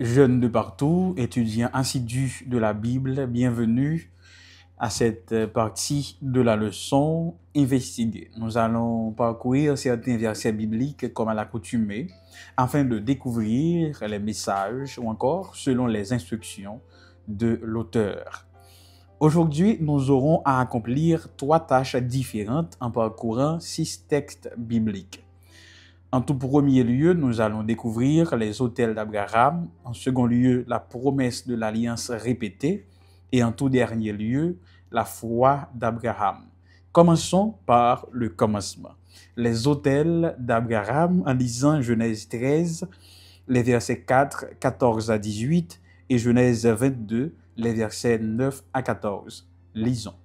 Jeunes de partout, étudiants assidus de la Bible, bienvenue à cette partie de la leçon Investiguer. Nous allons parcourir certains versets bibliques comme à l'accoutumée afin de découvrir les messages ou encore selon les instructions de l'auteur. Aujourd'hui, nous aurons à accomplir 3 tâches différentes en parcourant 6 textes bibliques. En tout premier lieu, nous allons découvrir les autels d'Abraham. En second lieu, la promesse de l'alliance répétée. Et en tout dernier lieu, la foi d'Abraham. Commençons par le commencement. Les autels d'Abraham en lisant Genèse 13, les versets 4, 14 à 18 et Genèse 22, les versets 9 à 14. Lisons.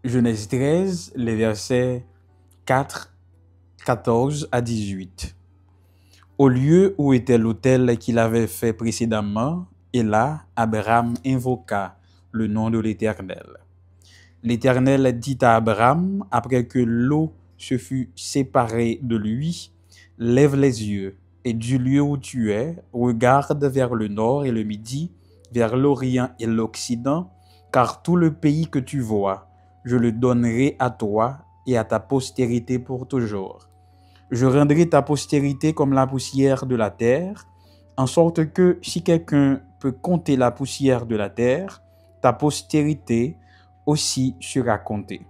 Genèse 13, les versets 4, 14 à 18. Au lieu où était l'autel qu'il avait fait précédemment, et là, Abraham invoqua le nom de l'Éternel. L'Éternel dit à Abraham, après que l'eau se fut séparée de lui, « Lève les yeux, et du lieu où tu es, regarde vers le nord et le midi, vers l'orient et l'occident, car tout le pays que tu vois, je le donnerai à toi et à ta postérité pour toujours. Je rendrai ta postérité comme la poussière de la terre, en sorte que si quelqu'un peut compter la poussière de la terre, ta postérité aussi sera comptée.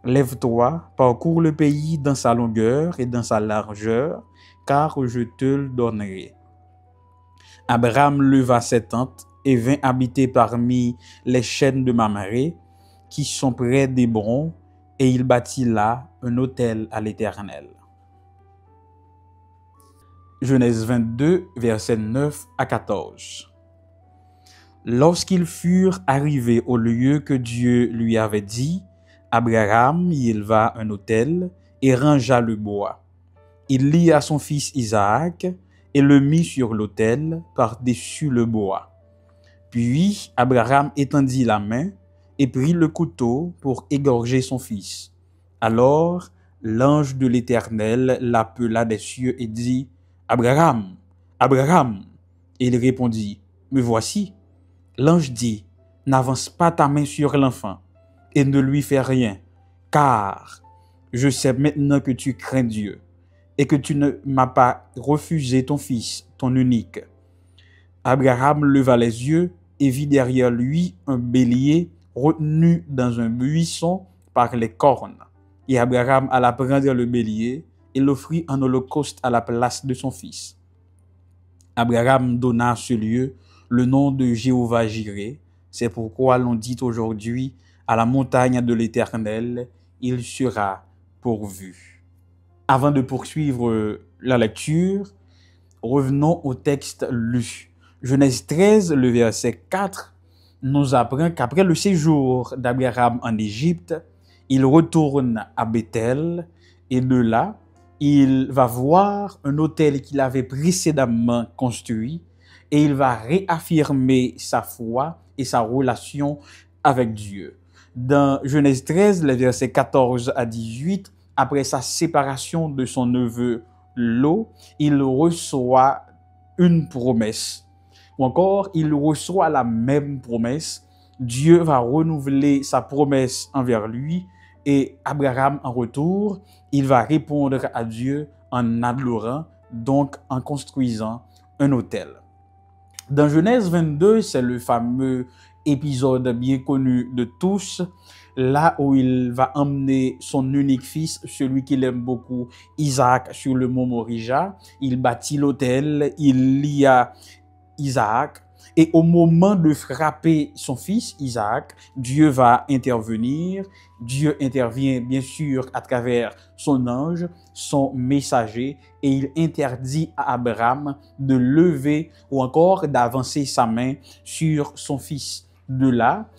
Lève-toi, parcours le pays dans sa longueur et dans sa largeur, car je te le donnerai. Abraham leva ses tentes et vint habiter parmi les chênes de Mamré, qui sont près d'Hébron, et il bâtit là un autel à l'Éternel. Genèse 22, versets 9 à 14. Lorsqu'ils furent arrivés au lieu que Dieu lui avait dit, Abraham y éleva un autel et rangea le bois. Il lia son fils Isaac et le mit sur l'autel par-dessus le bois. Puis Abraham étendit la main et prit le couteau pour égorger son fils. Alors l'ange de l'Éternel l'appela des cieux et dit, « Abraham, Abraham !» Et il répondit, « Me voici. » L'ange dit, « N'avance pas ta main sur l'enfant et ne lui fais rien, car je sais maintenant que tu crains Dieu et que tu ne m'as pas refusé ton fils, ton unique. » Abraham leva les yeux et vit derrière lui un bélier retenu dans un buisson par les cornes. Et Abraham alla prendre le bélier et l'offrit en holocauste à la place de son fils. Abraham donna à ce lieu le nom de Jéhovah-Jireh. C'est pourquoi l'on dit aujourd'hui, à la montagne de l'Éternel, il sera pourvu. Avant de poursuivre la lecture, revenons au texte lu. Genèse 13, le verset 4, nous apprend qu'après le séjour d'Abraham en Égypte, il retourne à Bethel et de là, il va voir un autel qu'il avait précédemment construit et il va réaffirmer sa foi et sa relation avec Dieu. Dans Genèse 13, les versets 14 à 18, après sa séparation de son neveu Lot, il reçoit une promesse. Ou encore, il reçoit la même promesse. Dieu va renouveler sa promesse envers lui et Abraham, en retour, il va répondre à Dieu en adorant, donc en construisant un autel. Dans Genèse 22, c'est le fameux épisode bien connu de tous, là où il va emmener son unique fils, celui qu'il aime beaucoup, Isaac, sur le mont Morija. Il bâtit l'autel, il lia Isaac, et au moment de frapper son fils Isaac, Dieu va intervenir. Dieu intervient bien sûr à travers son ange, son messager, et il interdit à Abraham de lever ou encore d'avancer sa main sur son fils. De là,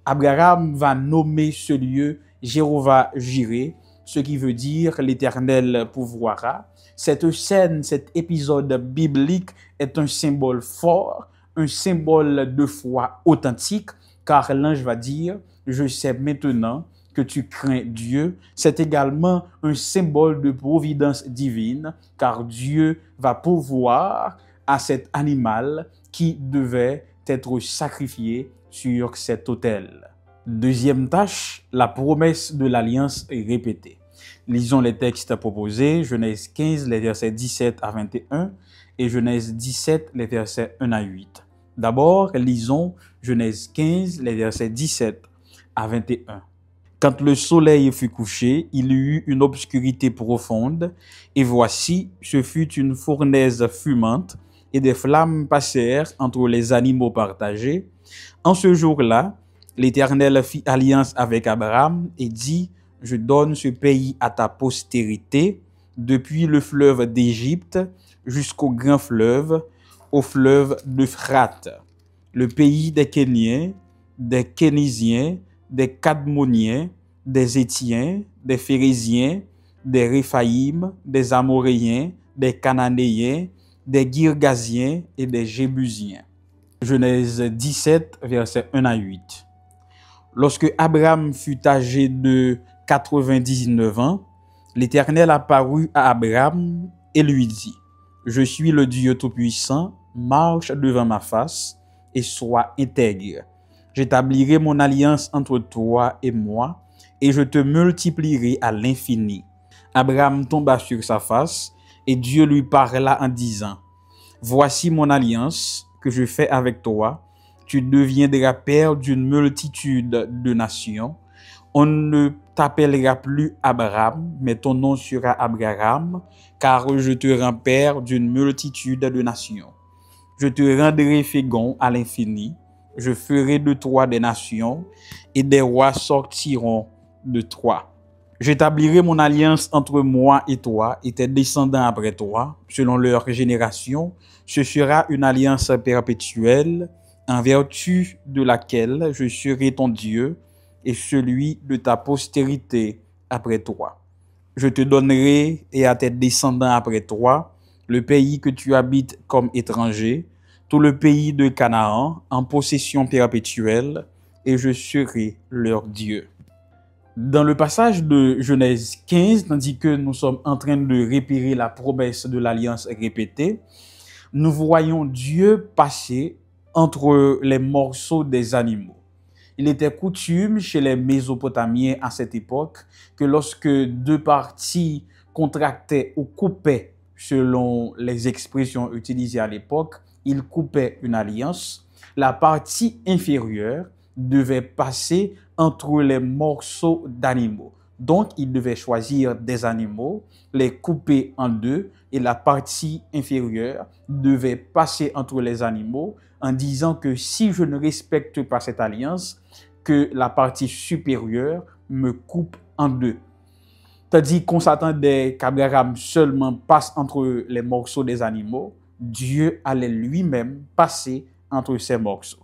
Abraham va nommer ce lieu Jéhovah-Jireh, ce qui veut dire l'Éternel pourvoira. Cette scène, cet épisode biblique est un symbole fort, un symbole de foi authentique, car l'ange va dire « Je sais maintenant que tu crains Dieu ». C'est également un symbole de providence divine, car Dieu va pourvoir à cet animal qui devait être sacrifié sur cet autel. Deuxième tâche, la promesse de l'alliance est répétée. Lisons les textes proposés, Genèse 15, les versets 17 à 21 et Genèse 17, les versets 1 à 8. D'abord, lisons Genèse 15, les versets 17 à 21. Quand le soleil fut couché, il y eut une obscurité profonde, et voici, ce fut une fournaise fumante, et des flammes passèrent entre les animaux partagés. En ce jour-là, l'Éternel fit alliance avec Abraham et dit, « Je donne ce pays à ta postérité, depuis le fleuve d'Égypte jusqu'au grand fleuve, au fleuve d'Euphrate, le pays des Kéniens, des Kénisiens, des Cadmoniens, des Étiens, des Phérésiens, des Réphaïm, des Amoréens, des Cananéens, des Girgasiens et des Jébusiens. » Genèse 17, versets 1 à 8. Lorsque Abraham fut âgé de 99 ans, l'Éternel apparut à Abraham et lui dit, « Je suis le Dieu Tout-Puissant, marche devant ma face et sois intègre. J'établirai mon alliance entre toi et moi, et je te multiplierai à l'infini. » Abraham tomba sur sa face, et Dieu lui parla en disant, « Voici mon alliance que je fais avec toi. Tu deviendras père d'une multitude de nations. On ne t'appellera plus Abraham, mais ton nom sera Abraham, car je te rends père d'une multitude de nations. Je te rendrai fécond à l'infini. Je ferai de toi des nations, et des rois sortiront de toi. J'établirai mon alliance entre moi et toi, et tes descendants après toi, selon leur génération. Ce sera une alliance perpétuelle, en vertu de laquelle je serai ton Dieu et celui de ta postérité après toi. Je te donnerai et à tes descendants après toi le pays que tu habites comme étranger, tout le pays de Canaan en possession perpétuelle, et je serai leur Dieu. Dans le passage de Genèse 15, tandis que nous sommes en train de répéter la promesse de l'alliance répétée, nous voyons Dieu passer entre les morceaux des animaux. Il était coutume chez les Mésopotamiens à cette époque que lorsque deux parties contractaient ou coupaient, selon les expressions utilisées à l'époque, ils coupaient une alliance, la partie inférieure devait passer entre les morceaux d'animaux. Donc, il devait choisir des animaux, les couper en deux, et la partie inférieure devait passer entre les animaux en disant que si je ne respecte pas cette alliance, que la partie supérieure me coupe en deux. Tandis qu'on s'attendait qu'Abraham seulement passe entre les morceaux des animaux, Dieu allait lui-même passer entre ces morceaux.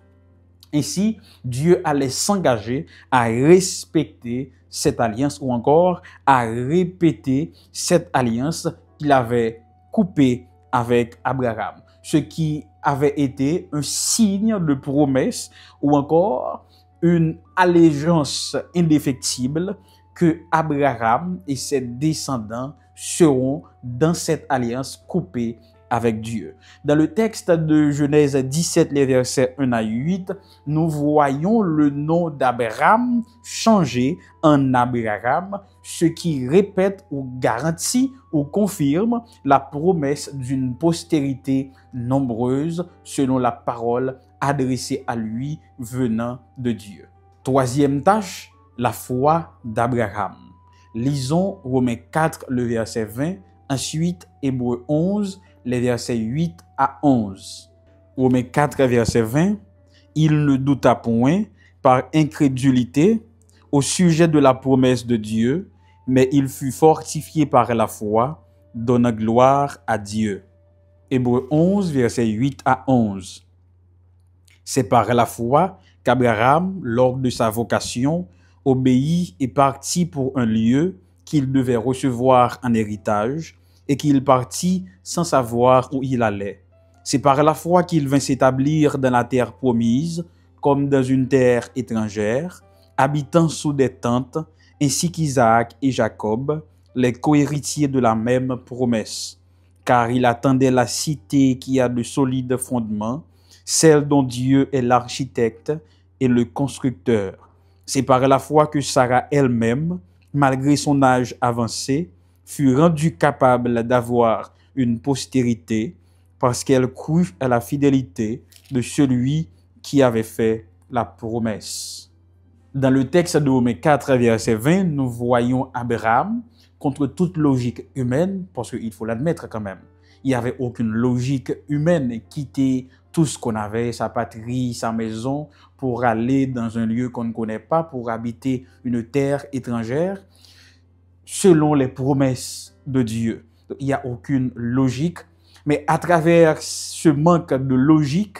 Ainsi, Dieu allait s'engager à respecter cette alliance ou encore à répéter cette alliance qu'il avait coupée avec Abraham. Ce qui avait été un signe de promesse ou encore une allégeance indéfectible que Abraham et ses descendants seront dans cette alliance coupée avec Dieu. Dans le texte de Genèse 17, les versets 1 à 8, nous voyons le nom d'Abraham changer en Abraham, ce qui répète ou garantit ou confirme la promesse d'une postérité nombreuse selon la parole adressée à lui venant de Dieu. Troisième tâche, la foi d'Abraham. Lisons Romains 4, le verset 20, ensuite Hébreux 11, les versets 8 à 11. Romains 4, verset 20. Il ne douta point par incrédulité au sujet de la promesse de Dieu, mais il fut fortifié par la foi, donnant gloire à Dieu. Hébreux 11, verset 8 à 11. C'est par la foi qu'Abraham, lors de sa vocation, obéit et partit pour un lieu qu'il devait recevoir en héritage, et qu'il partit sans savoir où il allait. C'est par la foi qu'il vint s'établir dans la terre promise, comme dans une terre étrangère, habitant sous des tentes, ainsi qu'Isaac et Jacob, les cohéritiers de la même promesse. car il attendait la cité qui a de solides fondements, celle dont Dieu est l'architecte et le constructeur. C'est par la foi que Sarah elle-même, malgré son âge avancé, fut rendue capable d'avoir une postérité parce qu'elle crut à la fidélité de celui qui avait fait la promesse. Dans le texte de Romains 4, verset 20, nous voyons Abraham contre toute logique humaine, parce qu'il faut l'admettre quand même. Il n'y avait aucune logique humaine, quitter tout ce qu'on avait, sa patrie, sa maison, pour aller dans un lieu qu'on ne connaît pas, pour habiter une terre étrangère, selon les promesses de Dieu. Il n'y a aucune logique, mais à travers ce manque de logique,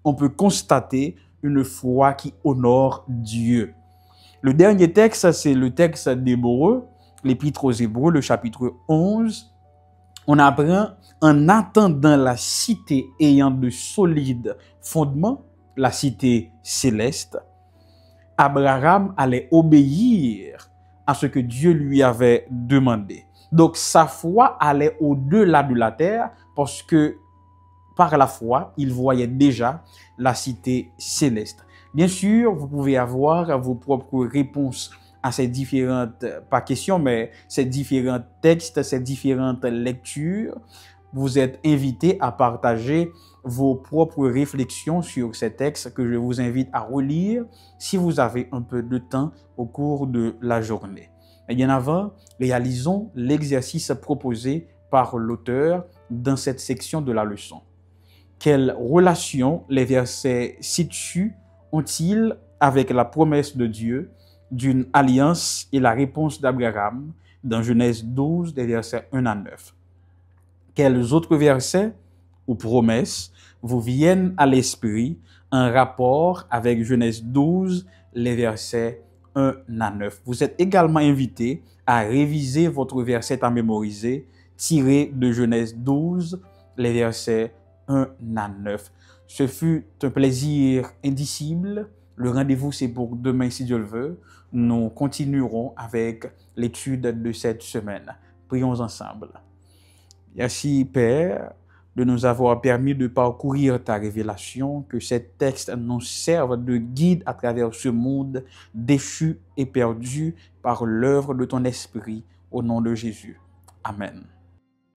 on peut constater une foi qui honore Dieu. Le dernier texte, c'est le texte d'Hébreux, l'Épître aux Hébreux, le chapitre 11. On apprend, en attendant la cité ayant de solides fondements, la cité céleste, Abraham allait obéir à ce que Dieu lui avait demandé. Donc sa foi allait au-delà de la terre parce que par la foi, il voyait déjà la cité céleste. Bien sûr, vous pouvez avoir vos propres réponses à ces différentes, pas questions, mais ces différents textes, ces différentes lectures. Vous êtes invités à partager vos propres réflexions sur ces textes que je vous invite à relire si vous avez un peu de temps au cours de la journée. Et bien avant, réalisons l'exercice proposé par l'auteur dans cette section de la leçon. Quelle relation les versets ci-dessus ont-ils avec la promesse de Dieu d'une alliance et la réponse d'Abraham dans Genèse 12, des versets 1 à 9? Quels autres versets ou promesses vous viennent à l'esprit en rapport avec Genèse 12, les versets 1 à 9? Vous êtes également invité à réviser votre verset à mémoriser tiré de Genèse 12, les versets 1 à 9. Ce fut un plaisir indicible. Le rendez-vous, c'est pour demain, si Dieu le veut. Nous continuerons avec l'étude de cette semaine. Prions ensemble. Merci, Père, de nous avoir permis de parcourir ta révélation, que ces textes nous servent de guide à travers ce monde déchu et perdu par l'œuvre de ton esprit, au nom de Jésus. Amen.